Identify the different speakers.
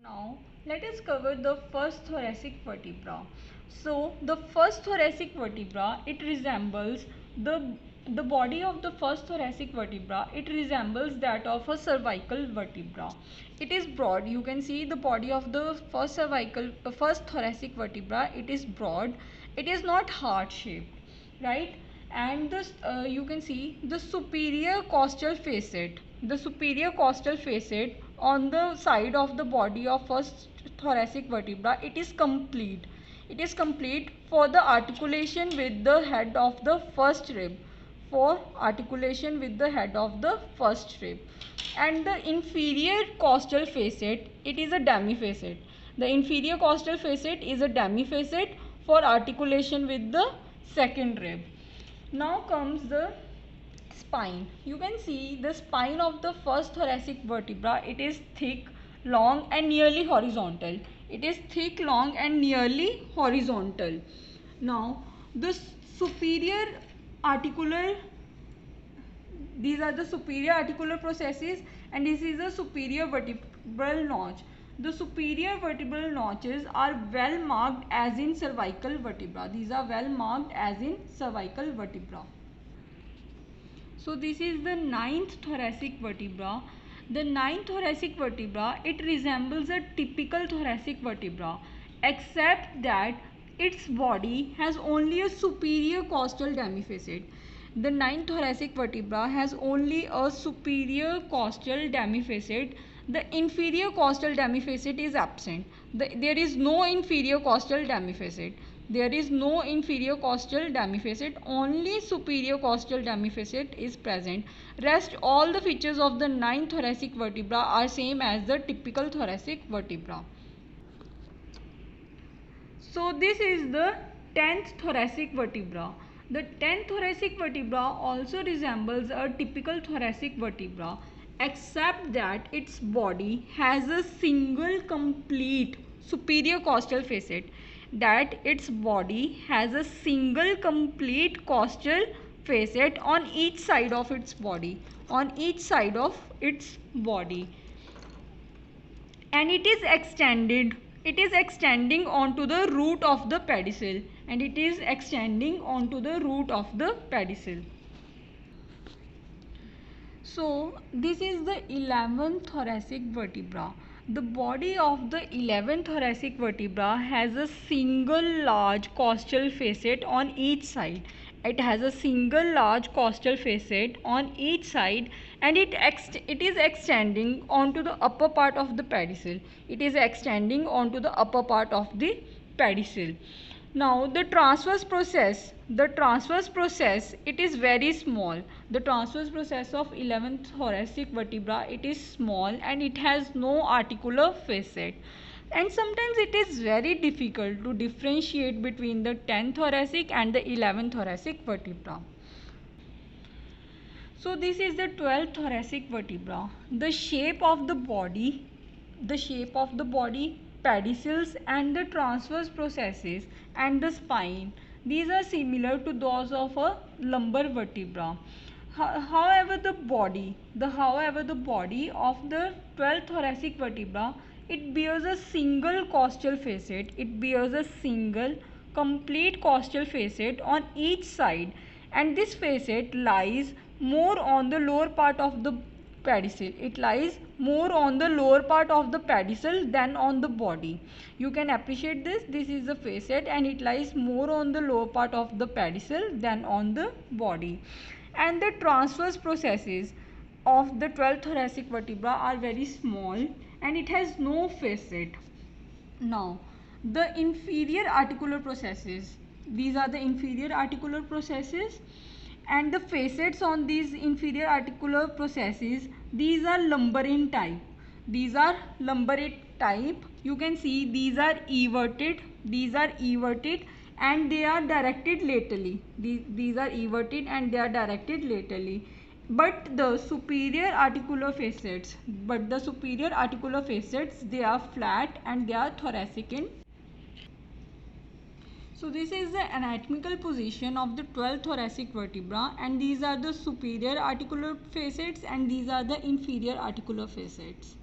Speaker 1: Now let us cover the first thoracic vertebra. So the first thoracic vertebra, it resembles the body of the first thoracic vertebra, it resembles that of a cervical vertebra. It is broad. You can see the body of the first thoracic vertebra, it is broad. It is not heart shaped, right? And this you can see the superior costal facet, on the side of the body of first thoracic vertebra, it is complete. It is complete for the articulation with the head of the first rib, and the inferior costal facet, it is a demifacet. The inferior costal facet is a demifacet for articulation with the second rib. Now comes the spine. You can see the spine of the first thoracic vertebra, it is thick, long and nearly horizontal. Now the superior articular, these are the superior articular processes, and this is the superior vertebral notch. The superior vertebral notches are well marked as in cervical vertebra. So this is the ninth thoracic vertebra. The ninth thoracic vertebra, it resembles a typical thoracic vertebra, except that its body has only a superior costal demifacet. The ninth thoracic vertebra has only a superior costal demifacet. The inferior costal demifacet is absent. There is no inferior costal demifacet. Only superior costal demifacet is present. Rest all the features of the ninth thoracic vertebra are same as the typical thoracic vertebra. So this is the 10th thoracic vertebra. The 10th thoracic vertebra also resembles a typical thoracic vertebra, except that its body has a single complete superior costal facet. On each side of its body. And it is extending onto the root of the pedicel. So this is the 11th thoracic vertebra. The body of the 11th thoracic vertebra has a single large costal facet on each side. And it is extending onto the upper part of the pedicel. Now the transverse process, it is very small. The transverse process of 11th thoracic vertebra, it is small and it has no articular facet. And sometimes it is very difficult to differentiate between the 10th thoracic and the 11th thoracic vertebra. So this is the 12th thoracic vertebra. The shape of the body, pedicels and the transverse processes and the spine, these are similar to those of a lumbar vertebra. However, the body of the 12th thoracic vertebra, it bears a single costal facet. Complete costal facet on each side, and this facet lies more on the lower part of the pedicel. Than on the body. You can appreciate this. This is the facet and it lies more on the lower part of the pedicel than on the body. And the transverse processes of the 12th thoracic vertebra are very small and it has no facet. Now the inferior articular processes, these are the inferior articular processes, and the facets on these inferior articular processes, these are lumbarine type. You can see these are everted and they are directed laterally. But the superior articular facets, they are flat and they are thoracic in. So this is the anatomical position of the 12th thoracic vertebra, and these are the superior articular facets and these are the inferior articular facets.